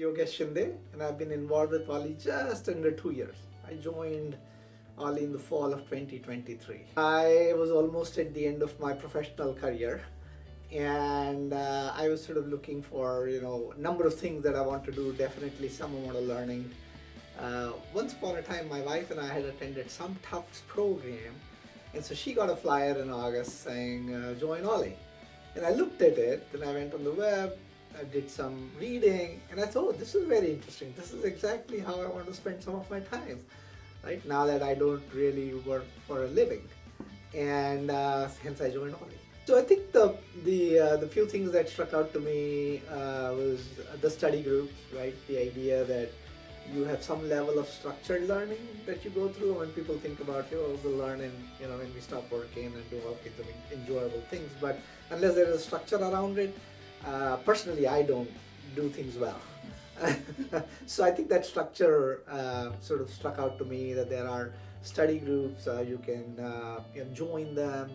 Yogesh, and I've been involved with Olli just under 2 years. I joined Olli in the fall of 2023. I was almost at the end of my professional career, and I was sort of looking for a number of things that I want to do. Definitely some amount of learning. Once upon a time, my wife and I had attended some Tufts program, and so she got a flyer in August saying join Olli. And I looked at it, and I went on the web, I did some reading, and I thought, oh, this is very interesting. This is exactly how I want to spend some of my time, right? Now that I don't really work for a living. And hence I joined Olli. So I think the few things that struck out to me was the study groups, right? The idea that you have some level of structured learning that you go through. When people think about, we'll learn when we stop working and do all kinds of enjoyable things. But unless there is a structure around it, personally, I don't do things well. So I think that structure sort of struck out to me, that there are study groups, you can join them.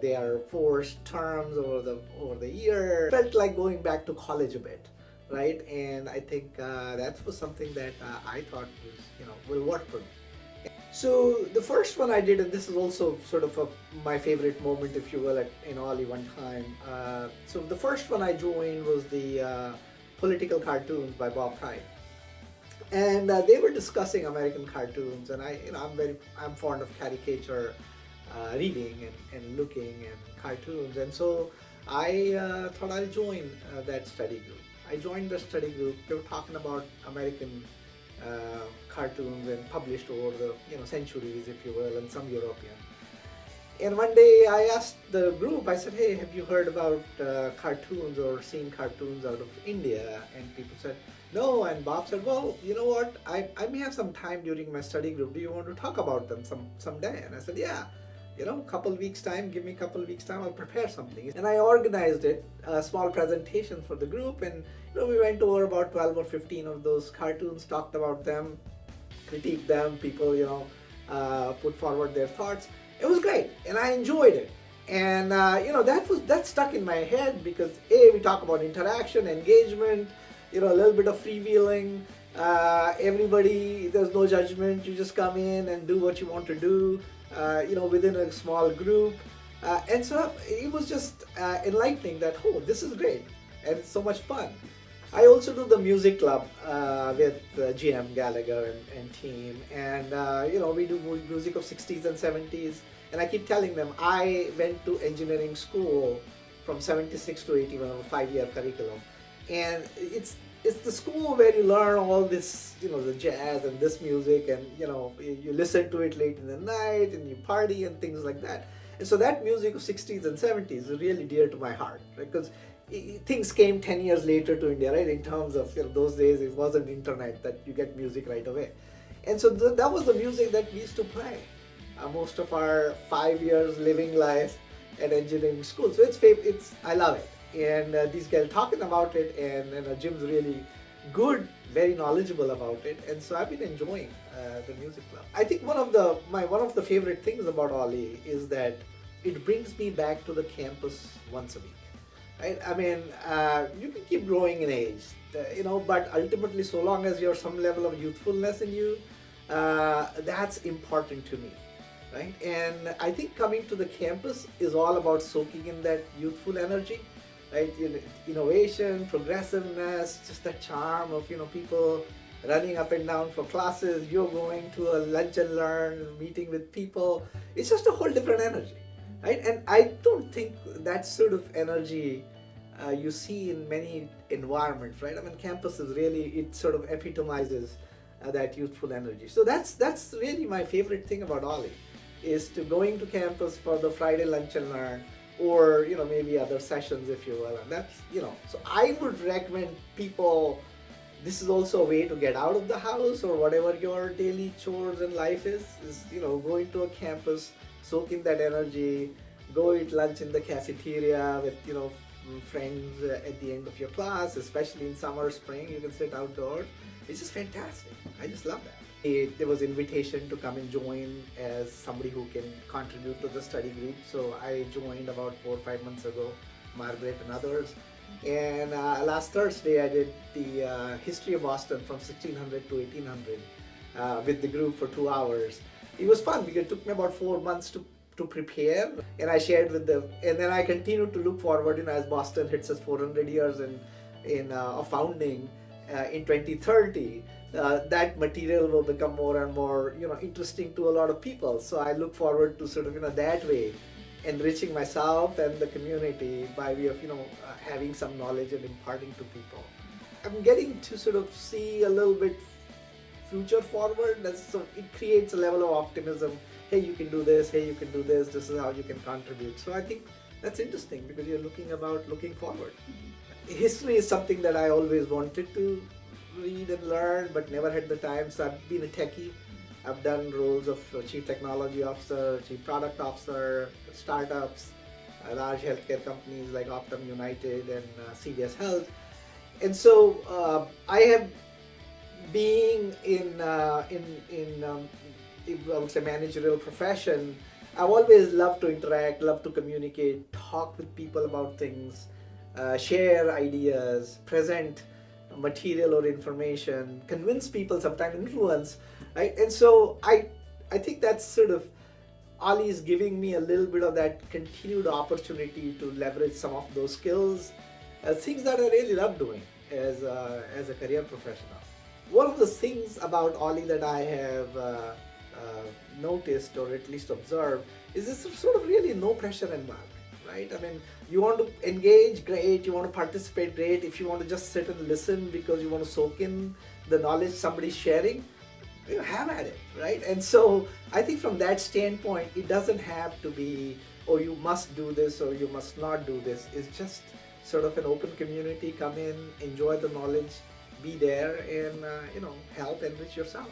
They are forced terms over the year. Felt like going back to college a bit, right? And I think that was something that I thought was, will work for me. So the first one I did, and this is also sort of my favorite moment, if you will, in Olli one time. So the first one I joined was the Political Cartoons by Bob Pride, and they were discussing American cartoons, and I'm fond of caricature reading and looking and cartoons, and so I thought I'll join that study group. I joined the study group. They were talking about American cartoons and published over the centuries, if you will, and some European. And one day I asked the group, I said, hey, have you heard about cartoons or seen cartoons out of India? And people said, no. And Bob said, well, you know what, I may have some time during my study group. Do you want to talk about them someday? And I said, yeah. Couple weeks time, give me a couple weeks time, I'll prepare something. And I organized it, a small presentation for the group, and we went over about 12 or 15 of those cartoons, talked about them, critiqued them, people, put forward their thoughts. It was great, and I enjoyed it. And that stuck in my head because we talk about interaction, engagement, a little bit of freewheeling. Everybody, there's no judgment. You just come in and do what you want to do. Within a small group, and so it was just enlightening that, oh, this is great and so much fun. I also do the music club with GM Gallagher and team, and we do music of 60s and 70s, and I keep telling them I went to engineering school from 76 to 81, a 5-year curriculum, and it's the school where you learn all this, the jazz and this music, and you listen to it late in the night and you party and things like that. And so that music of 60s and 70s is really dear to my heart, right? Because things came 10 years later to India, right? In terms of those days, it wasn't internet that you get music right away. And so that was the music that we used to play most of our 5 years living life at engineering school. So I love it. And these guys talking about it, and Jim's really good, very knowledgeable about it, and so I've been enjoying the music club. I think one of the favorite things about Olli is that it brings me back to the campus once a week. Right? I mean, you can keep growing in age, but ultimately, so long as you have some level of youthfulness in you, that's important to me. Right? And I think coming to the campus is all about soaking in that youthful energy. Right, innovation, progressiveness, just the charm of people running up and down for classes. You're going to a lunch and learn, meeting with people. It's just a whole different energy, right? And I don't think that sort of energy you see in many environments, right? I mean, campus is really, it sort of epitomizes that youthful energy. So that's really my favorite thing about Olli, is to going to campus for the Friday lunch and learn, or maybe other sessions, if you will. And that's so I would recommend people, this is also a way to get out of the house or whatever your daily chores and life is going to a campus, soak in that energy, go eat lunch in the cafeteria with friends at the end of your class, especially in summer, spring, you can sit outdoors. It's just fantastic. I just love that. There was invitation to come and join as somebody who can contribute to the study group. So I joined about 4 or 5 months ago, Margaret and others. And last Thursday I did the history of Boston from 1600 to 1800 with the group for 2 hours. It was fun because it took me about 4 months to prepare, and I shared with them. And then I continued to look forward, as Boston hits us 400 years in of founding in 2030. That material will become more and more interesting to a lot of people. So I look forward to sort of that way enriching myself and the community by way of having some knowledge and imparting to people. I'm getting to sort of see a little bit future forward. So it creates a level of optimism. Hey, you can do this. Hey, you can do this. This is how you can contribute. So I think that's interesting because you're looking forward. History is something that I always wanted to read and learn, but never had the time. So I've been a techie. I've done roles of chief technology officer, chief product officer, startups, large healthcare companies like Optum United and CVS Health. And so I have being in I would say managerial profession. I've always loved to interact, love to communicate, talk with people about things, share ideas, present material or information, convince people, sometimes influence, right? And so I think that's sort of Olli is giving me a little bit of that continued opportunity to leverage some of those skills, things that I really love doing as a career professional. One of the things about Olli that I have noticed or at least observed is this sort of really no pressure environment. Right? I mean, you want to engage, great. You want to participate, great. If you want to just sit and listen because you want to soak in the knowledge somebody's sharing, you have at it, right? And so I think from that standpoint, it doesn't have to be, oh, you must do this or you must not do this. It's just sort of an open community. Come in, enjoy the knowledge, be there, and help enrich yourself.